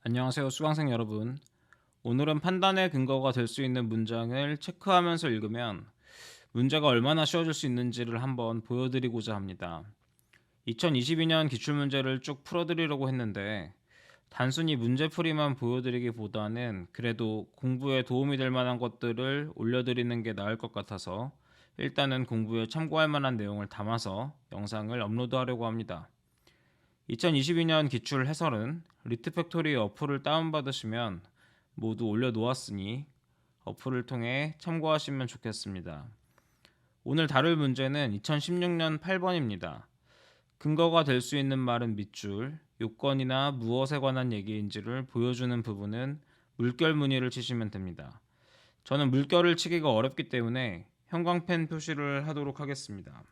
안녕하세요, 수강생 여러분. 오늘은 판단의 근거가 될 수 있는 문장을 체크하면서 읽으면 문제가 얼마나 쉬워질 수 있는지를 한번 보여드리고자 합니다. 2022년 기출문제를 쭉 풀어드리려고 했는데 단순히 문제풀이만 보여드리기보다는 그래도 공부에 도움이 될 만한 것들을 올려드리는 게 나을 것 같아서 일단은 공부에 참고할 만한 내용을 담아서 영상을 업로드하려고 합니다. 2022년 기출 해설은 리트팩토리 어플을 다운받으시면 모두 올려놓았으니 어플을 통해 참고하시면 좋겠습니다. 오늘 다룰 문제는 2016년 8번입니다. 근거가 될 수 있는 말은 밑줄, 요건이나 무엇에 관한 얘기인지를 보여주는 부분은 물결 무늬를 치시면 됩니다. 저는 물결을 치기가 어렵기 때문에 형광펜 표시를 하도록 하겠습니다.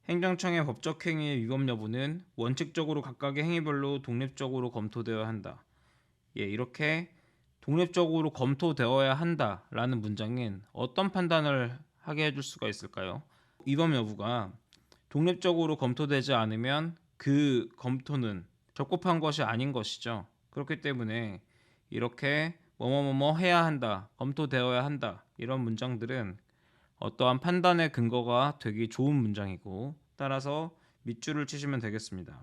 행정청의 법적 행위의 위법 여부는 원칙적으로 각각의 행위별로 독립적으로 검토되어야 한다. 이렇게 독립적으로 검토되어야 한다라는 문장인 어떤 판단을 하게 해줄 수가 있을까요? 위법 여부가 독립적으로 검토되지 않으면 그 검토는 적법한 것이 아닌 것이죠. 그렇기 때문에 이렇게 뭐뭐뭐뭐 해야 한다, 검토되어야 한다 이런 문장들은 어떠한 판단의 근거가 되기 좋은 문장이고 따라서 밑줄을 치시면 되겠습니다.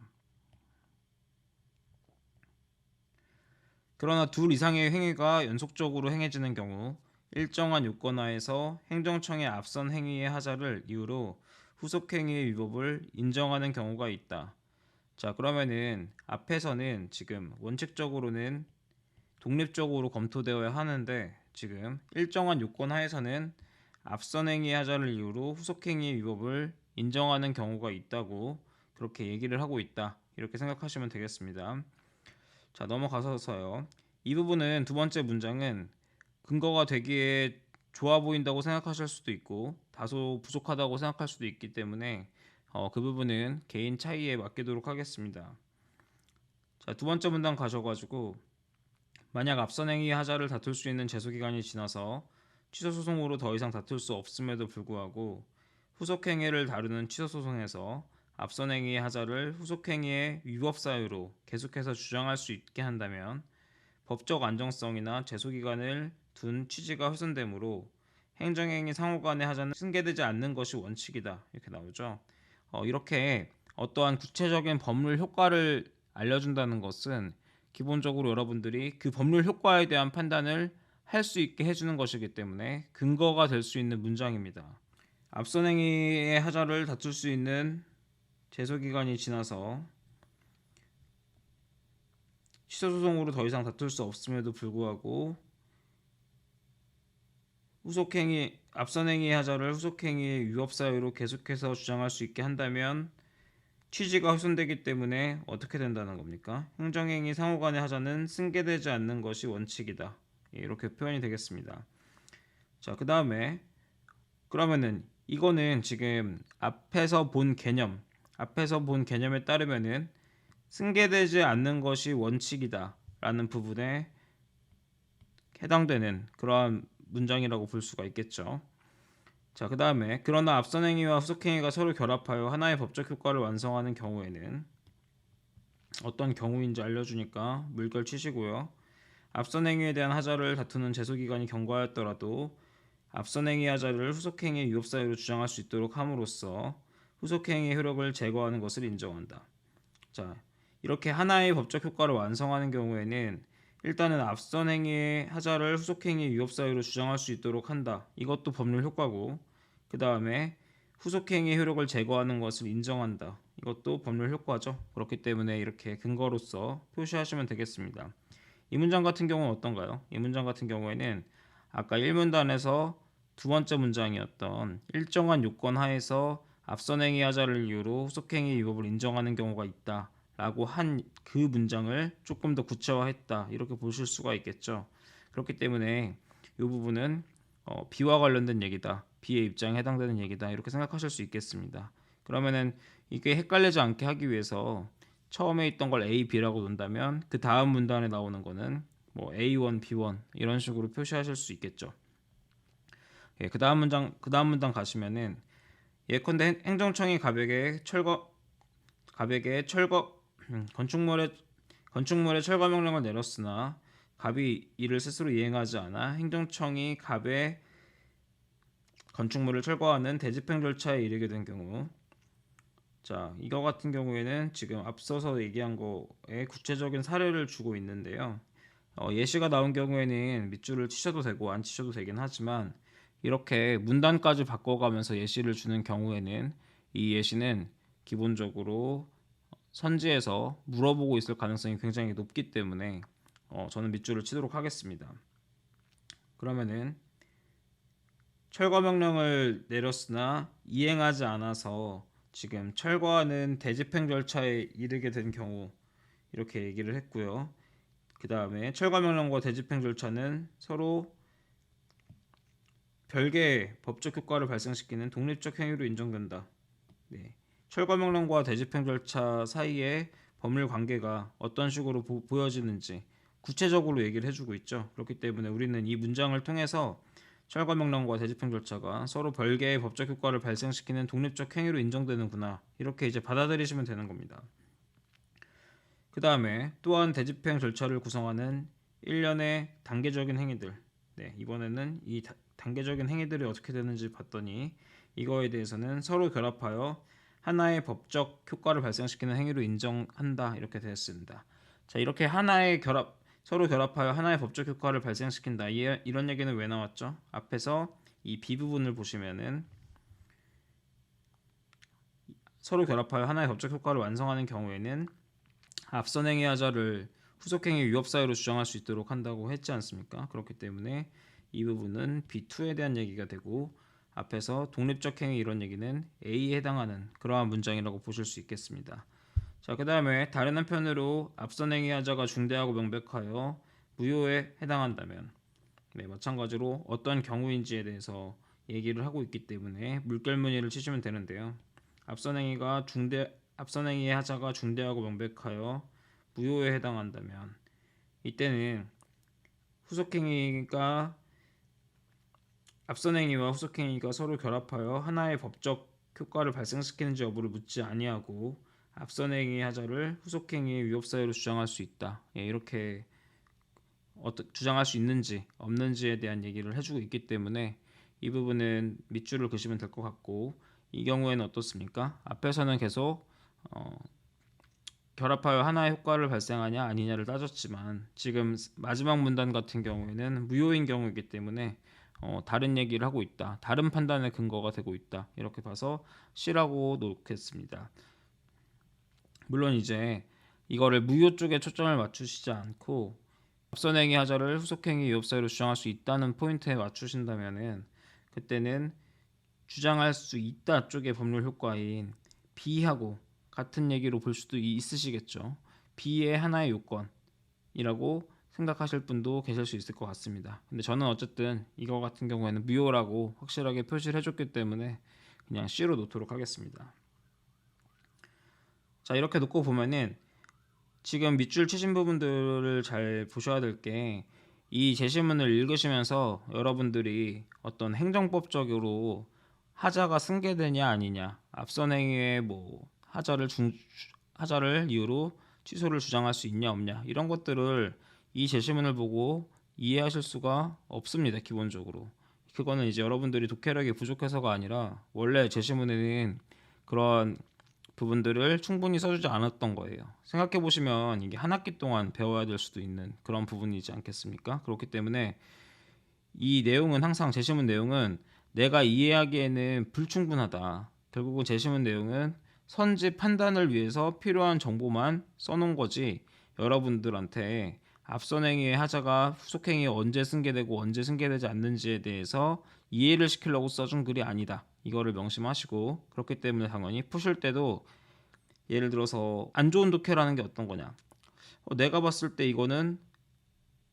그러나 둘 이상의 행위가 연속적으로 행해지는 경우 일정한 요건 하에서 행정청의 앞선 행위의 하자를 이유로 후속 행위의 위법을 인정하는 경우가 있다. 자, 그러면은 앞에서는 지금 원칙적으로는 독립적으로 검토되어야 하는데 지금 일정한 요건 하에서는 앞선 행위의 하자를 이유로 후속 행위의 위법을 인정하는 경우가 있다고 그렇게 얘기를 하고 있다. 이렇게 생각하시면 되겠습니다. 자, 넘어가서요. 이 부분은 두 번째 문장은 근거가 되기에 좋아 보인다고 생각하실 수도 있고 다소 부족하다고 생각할 수도 있기 때문에 그 부분은 개인 차이에 맡기도록 하겠습니다. 자, 두 번째 문장 가셔가지고 만약 앞선 행위 하자를 다툴 수 있는 제소기간이 지나서 취소소송으로 더 이상 다툴 수 없음에도 불구하고 후속행위를 다루는 취소소송에서 앞선 행위의 하자를 후속행위의 위법 사유로 계속해서 주장할 수 있게 한다면 법적 안정성이나 제소기간을 둔 취지가 훼손되므로 행정행위 상호간의 하자는 승계되지 않는 것이 원칙이다. 이렇게 나오죠. 이렇게 어떠한 구체적인 법률 효과를 알려준다는 것은 기본적으로 여러분들이 그 법률 효과에 대한 판단을 할 수 있게 해주는 것이기 때문에 근거가 될 수 있는 문장입니다. 앞선 행위의 하자를 다툴 수 있는 제소기간이 지나서 취소소송으로 더 이상 다툴 수 없음에도 불구하고 앞선 행위의 하자를 후속행위의 위법 사유로 계속해서 주장할 수 있게 한다면 취지가 훼손되기 때문에 어떻게 된다는 겁니까? 행정행위 상호간의 하자는 승계되지 않는 것이 원칙이다. 이렇게 표현이 되겠습니다. 자, 그 다음에 그러면은 이거는 지금 앞에서 본 개념에 따르면은 승계되지 않는 것이 원칙이다 라는 부분에 해당되는 그러한 문장이라고 볼 수가 있겠죠. 자, 그 다음에 그러나 앞선 행위와 후속 행위가 서로 결합하여 하나의 법적 효과를 완성하는 경우에는 어떤 경우인지 알려주니까 물결 치시고요. 앞선 행위에 대한 하자를 다투는 제소기간이 경과하였더라도 앞선 행위 하자를 후속 행위의 위법 사유로 주장할 수 있도록 함으로써 후속 행위의 효력을 제거하는 것을 인정한다. 자, 이렇게 하나의 법적 효과를 완성하는 경우에는 일단은 앞선 행위의 하자를 후속 행위의 위법 사유로 주장할 수 있도록 한다. 이것도 법률 효과고 그 다음에 후속 행위의 효력을 제거하는 것을 인정한다. 이것도 법률 효과죠. 그렇기 때문에 이렇게 근거로서 표시하시면 되겠습니다. 이 문장 같은 경우는 어떤가요? 이 문장 같은 경우에는 아까 1문단에서 두 번째 문장이었던 일정한 요건 하에서 앞선 행위 하자를 이유로 후속 행위 위법을 인정하는 경우가 있다 라고 한 그 문장을 조금 더 구체화했다 이렇게 보실 수가 있겠죠. 그렇기 때문에 이 부분은 B와 관련된 얘기다, B의 입장에 해당되는 얘기다 이렇게 생각하실 수 있겠습니다. 그러면은 이게 헷갈리지 않게 하기 위해서 처음에 있던 걸 A, B라고 놓는다면 그 다음 문단에 나오는 거는 뭐 A1, B1 이런 식으로 표시하실 수 있겠죠. 그 다음 문장 가시면은 예컨대 행정청이 가백에 철거 건축물에 건축물에 철거 명령을 내렸으나 갑이 이를 스스로 이행하지 않아 행정청이 갑의 건축물을 철거하는 대집행 절차에 이르게 된 경우, 자, 이거 같은 경우에는 지금 앞서서 얘기한 거에 구체적인 사례를 주고 있는데요. 예시가 나온 경우에는 밑줄을 치셔도 되고 안 치셔도 되긴 하지만 이렇게 문단까지 바꿔가면서 예시를 주는 경우에는 이 예시는 기본적으로 선지에서 물어보고 있을 가능성이 굉장히 높기 때문에 저는 밑줄을 치도록 하겠습니다. 그러면은 철거 명령을 내렸으나 이행하지 않아서 지금 철거하는 대집행 절차에 이르게 된 경우, 이렇게 얘기를 했고요. 그 다음에 철거 명령과 대집행 절차는 서로 별개의 법적 효과를 발생시키는 독립적 행위로 인정된다. 네. 철거 명령과 대집행 절차 사이의 법률 관계가 어떤 식으로 보여지는지 구체적으로 얘기를 해주고 있죠. 그렇기 때문에 우리는 이 문장을 통해서 철거 명령과 대집행 절차가 서로 별개의 법적 효과를 발생시키는 독립적 행위로 인정되는구나, 이렇게 이제 받아들이시면 되는 겁니다. 그 다음에 또한 대집행 절차를 구성하는 일련의 단계적인 행위들, 네, 이번에는 이 단계적인 행위들이 어떻게 되는지 봤더니 이거에 대해서는 서로 결합하여 하나의 법적 효과를 발생시키는 행위로 인정한다, 이렇게 되었습니다. 자, 이렇게 서로 결합하여 하나의 법적 효과를 발생시킨다, 이런 얘기는 왜 나왔죠? 앞에서 이 B 부분을 보시면은 서로 결합하여 하나의 법적 효과를 완성하는 경우에는 앞선 행위하자를 후속행위 위협 사유로 주장할 수 있도록 한다고 했지 않습니까? 그렇기 때문에 이 부분은 B2에 대한 얘기가 되고, 앞에서 독립적 행위 이런 얘기는 A에 해당하는 그러한 문장이라고 보실 수 있겠습니다. 자, 그 다음에 다른 한편으로 앞선 행위하자가 중대하고 명백하여 무효에 해당한다면, 네, 마찬가지로 어떤 경우인지에 대해서 얘기를 하고 있기 때문에 물결무늬를 치시면 되는데요. 앞선 행위의 하자가 중대하고 명백하여 무효에 해당한다면, 이때는 후속행위가 앞선 행위와 후속행위가 서로 결합하여 하나의 법적 효과를 발생시키는지 여부를 묻지 아니하고 앞선 행위의 하자를 후속행위의 위협 사유로 주장할 수 있다, 예, 이렇게 주장할 수 있는지 없는지에 대한 얘기를 해주고 있기 때문에 이 부분은 밑줄을 그시면 될 것 같고, 이 경우에는 어떻습니까? 앞에서는 계속 결합하여 하나의 효과를 발생하냐 아니냐를 따졌지만 지금 마지막 문단 같은 경우에는 무효인 경우이기 때문에 다른 얘기를 하고 있다, 다른 판단의 근거가 되고 있다, 이렇게 봐서 C라고 놓겠습니다. 물론 이제 이거를 무효 쪽에 초점을 맞추시지 않고 앞선 행위 하자를 후속행위 위협 사유로 주장할 수 있다는 포인트에 맞추신다면은 그때는 주장할 수 있다 쪽의 법률 효과인 B하고 같은 얘기로 볼 수도 있으시겠죠. B의 하나의 요건이라고 생각하실 분도 계실 수 있을 것 같습니다. 근데 저는 어쨌든 이거 같은 경우에는 무효라고 확실하게 표시를 해줬기 때문에 그냥 C로 놓도록 하겠습니다. 자, 이렇게 놓고 보면은 지금 밑줄 치신 부분들을 잘 보셔야 될 게, 이 제시문을 읽으시면서 여러분들이 어떤 행정법적으로 하자가 승계되냐 아니냐, 앞선 행위의 하자를 이유로 취소를 주장할 수 있냐 없냐, 이런 것들을 이 제시문을 보고 이해하실 수가 없습니다. 기본적으로 그거는 이제 여러분들이 독해력이 부족해서가 아니라 원래 제시문에는 그런 부분들을 충분히 써주지 않았던 거예요. 생각해 보시면 이게 한 학기 동안 배워야 될 수도 있는 그런 부분이지 않겠습니까? 그렇기 때문에 이 내용은 항상 제시문 내용은 내가 이해하기에는 불충분하다, 결국은 제시문 내용은 선지 판단을 위해서 필요한 정보만 써놓은 거지 여러분들한테 앞선 행위의 하자가 후속 행위에 언제 승계되고 언제 승계되지 않는지에 대해서 이해를 시키려고 써준 글이 아니다, 이거를 명심하시고, 그렇기 때문에 당연히 푸실 때도 예를 들어서 안 좋은 독해라는 게 어떤 거냐, 내가 봤을 때 이거는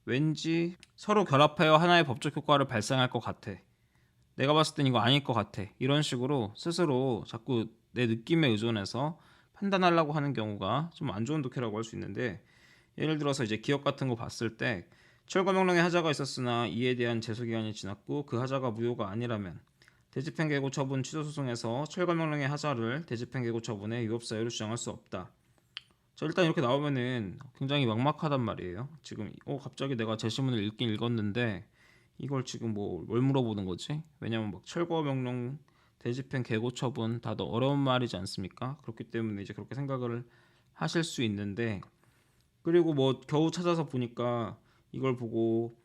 왠지 서로 결합하여 하나의 법적 효과를 발생할 것 같아, 내가 봤을 땐 이거 아닐 것 같아, 이런 식으로 스스로 자꾸 내 느낌에 의존해서 판단하려고 하는 경우가 좀 안 좋은 독해라고 할 수 있는데, 예를 들어서 이제 기업 같은 거 봤을 때 철거 명령에 하자가 있었으나 이에 대한 제소 기간이 지났고 그 하자가 무효가 아니라면 대집행 개고 처분 취소 소송에서 철거 명령의 하자를 대집행 개고 처분의 위법 사유로 주장할 수 없다. 자, 일단 이렇게 나오면은 굉장히 막막하단 말이에요. 지금 갑자기 내가 제시문을 읽긴 읽었는데 이걸 지금 뭘 물어보는 거지? 왜냐면 막 철거 명령, 대집행, 계고 처분 다 더 어려운 말이지 않습니까? 그렇기 때문에 이제 그렇게 생각을 하실 수 있는데, 그리고 뭐 겨우 찾아서 보니까 이걸 보고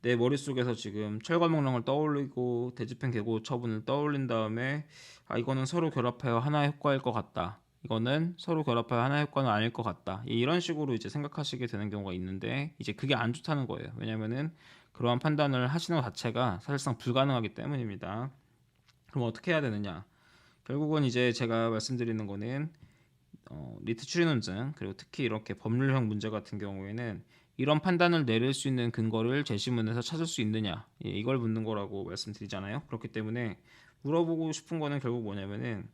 내 머릿속에서 지금 철거 명령을 떠올리고 대집행 계고 처분을 떠올린 다음에 이거는 서로 결합하여 하나의 효과일 것 같다. 이거는 서로 결합하여 하나의 효과는 아닐 것 같다. 이런 식으로 이제 생각하시게 되는 경우가 있는데 이제 그게 안 좋다는 거예요. 왜냐면은 그러한 판단을 하시는 것 자체가 사실상 불가능하기 때문입니다. 그럼 어떻게 해야 되느냐? 결국은 이제 제가 말씀드리는 거는 리트 추리논증 그리고 특히 이렇게 법률형 문제 같은 경우에는 이런 판단을 내릴 수 있는 근거를 제시문에서 찾을 수 있느냐, 이걸 묻는 거라고 말씀드리잖아요. 그렇기 때문에 물어보고 싶은 거는 결국 뭐냐면은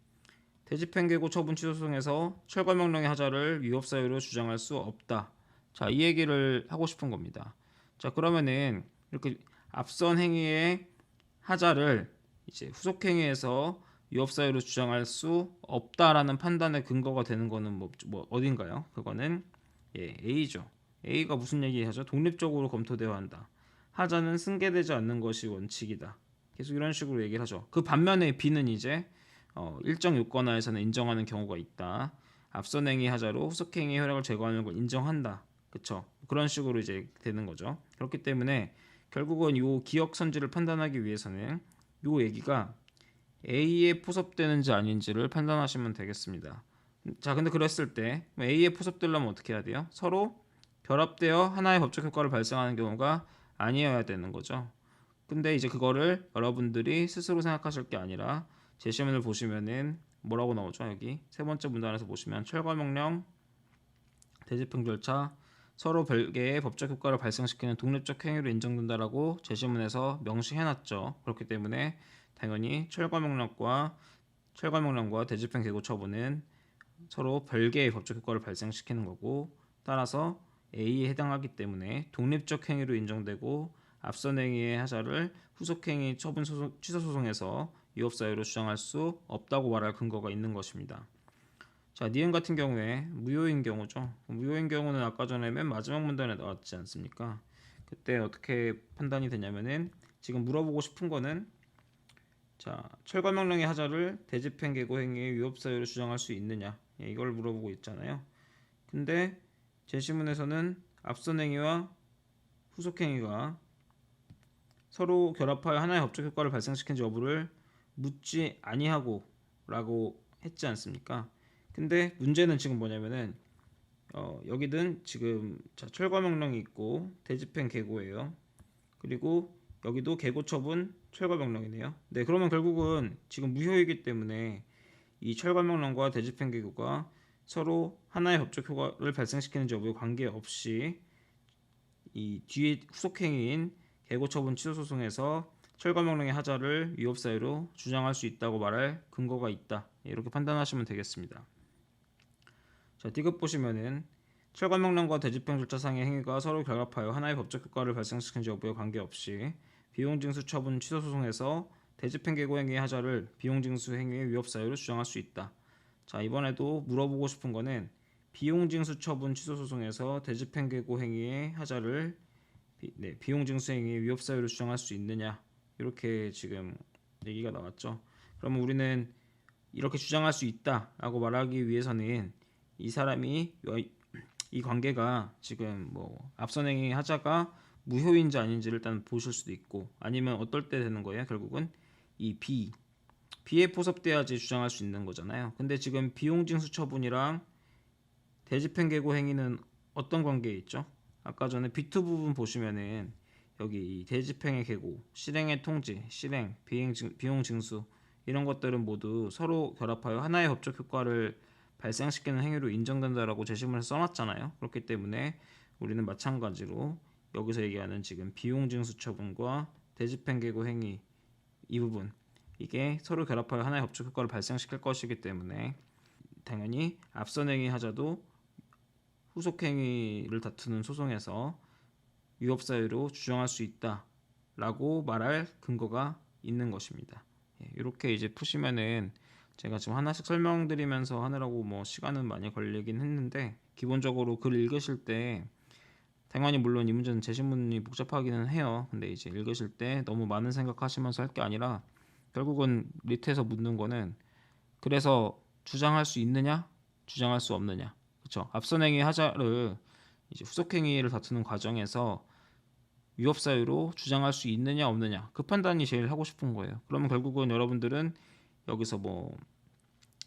대집행계고 처분 취소 소송에서 철거 명령의 하자를 위법 사유로 주장할 수 없다. 자, 이 얘기를 하고 싶은 겁니다. 자, 그러면은 이렇게 앞선 행위의 하자를 이제 후속 행위에서 위법 사유로 주장할 수 없다라는 판단의 근거가 되는 거는 뭐 어딘가요? 그거는 A죠. A가 무슨 얘기하죠? 독립적으로 검토되어야 한다. 하자는 승계되지 않는 것이 원칙이다. 계속 이런 식으로 얘기를 하죠. 그 반면에 B는 이제 일정 요건 하에서는 인정하는 경우가 있다. 앞선 행위 하자로 후속 행위 효력을 제거하는 걸 인정한다. 그쵸? 그런 식으로 이제 되는 거죠. 그렇기 때문에 결국은 요 기억 선지를 판단하기 위해서는 요 얘기가 A에 포섭되는지 아닌지를 판단하시면 되겠습니다. 자, 근데 그랬을 때 A에 포섭되려면 어떻게 해야 돼요? 서로 결합되어 하나의 법적 효과를 발생하는 경우가 아니어야 되는 거죠. 근데 이제 그거를 여러분들이 스스로 생각하실 게 아니라 제시문을 보시면은 뭐라고 나오죠? 여기 세 번째 문단에서 보시면 철거 명령, 대집행 절차 서로 별개의 법적 효과를 발생시키는 독립적 행위로 인정된다라고 제시문에서 명시해놨죠. 그렇기 때문에 당연히 철거 명령과 대집행 계고 처분은 서로 별개의 법적 효과를 발생시키는 거고, 따라서 A에 해당하기 때문에 독립적 행위로 인정되고 앞선 행위의 하자를 후속 행위 처분 소송, 취소 소송에서 위법 사유로 주장할 수 없다고 말할 근거가 있는 것입니다. 자, 니은 같은 경우에 무효인 경우죠. 무효인 경우는 아까 전에 맨 마지막 문단에 나왔지 않습니까? 그때 어떻게 판단이 되냐면은 지금 물어보고 싶은 거는 자, 철거 명령의 하자를 대집행 계고 행위의 위법 사유로 주장할 수 있느냐, 이걸 물어보고 있잖아요. 근데 제시문에서는 앞선 행위와 후속 행위가 서로 결합하여 하나의 법적 효과를 발생시키는지 여부를 묻지 아니하고 라고 했지 않습니까? 근데 문제는 지금 뭐냐면은 여기든 지금 자, 철거 명령이 있고 대집행 계고예요. 그리고 여기도 계고 처분 철거 명령이네요. 네, 그러면 결국은 지금 무효이기 때문에 이 철거 명령과 대집행 계고가 서로 하나의 법적 효과를 발생시키는지 여부에 관계없이 이 뒤에 후속 행위인 계고 처분 취소 소송에서 철거 명령의 하자를 위법 사유로 주장할 수 있다고 말할 근거가 있다. 이렇게 판단하시면 되겠습니다. 자, D급 보시면은 철거 명령과 대집행 절차상의 행위가 서로 결합하여 하나의 법적 효과를 발생시키는지 여부에 관계없이 비용징수 처분 취소 소송에서 대집행 계고 행위의 하자를 비용징수 행위의 위법 사유로 주장할 수 있다. 자, 이번에도 물어보고 싶은 거는 비용징수 처분 취소 소송에서 대집행 계고 행위의 하자를 비용징수 행위의 위법 사유로 주장할 수 있느냐, 이렇게 지금 얘기가 나왔죠. 그러면 우리는 이렇게 주장할 수 있다라고 말하기 위해서는 이 사람이 이 관계가 지금 뭐 앞선 행위 하자가 무효인지 아닌지를 일단 보실 수도 있고, 아니면 어떨 때 되는 거예요? 결국은 이 B에 포섭돼야지 주장할 수 있는 거잖아요. 근데 지금 비용징수 처분이랑 대집행 계고 행위는 어떤 관계에 있죠? 아까 전에 B2 부분 보시면은 여기 이 대집행의 계고, 실행의 통지, 실행, 비용 징수 이런 것들은 모두 서로 결합하여 하나의 법적 효과를 발생시키는 행위로 인정된다라고 제시문에서 써놨잖아요. 그렇기 때문에 우리는 마찬가지로 여기서 얘기하는 지금 비용 징수 처분과 대집행 계고 행위 이 부분, 이게 서로 결합하여 하나의 법적 효과를 발생시킬 것이기 때문에 당연히 앞선 행위 하자도 후속 행위를 다투는 소송에서 위법 사유로 주장할 수 있다라고 말할 근거가 있는 것입니다. 이렇게 이제 푸시면은 제가 지금 하나씩 설명드리면서 하느라고 뭐 시간은 많이 걸리긴 했는데, 기본적으로 글 읽으실 때 당연히 물론 이 문제는 제시문이 복잡하기는 해요. 근데 이제 읽으실 때 너무 많은 생각하시면서 할 게 아니라, 결국은 밑에서 묻는 거는, 그래서 주장할 수 있느냐, 주장할 수 없느냐. 그렇죠? 앞선 행위 하자를 이제 후속 행위를 다투는 과정에서 위법 사유로 주장할 수 있느냐 없느냐, 그 판단이 제일 하고 싶은 거예요. 그러면 결국은 여러분들은 여기서 뭐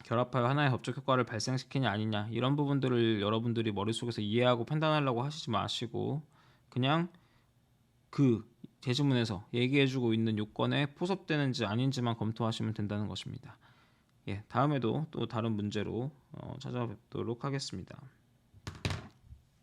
결합하여 하나의 법적 효과를 발생시키냐 아니냐, 이런 부분들을 여러분들이 머릿속에서 이해하고 판단하려고 하시지 마시고, 그냥 그 제지문에서 얘기해주고 있는 요건에 포섭되는지 아닌지만 검토하시면 된다는 것입니다. 예, 다음에도 또 다른 문제로 찾아뵙도록 하겠습니다.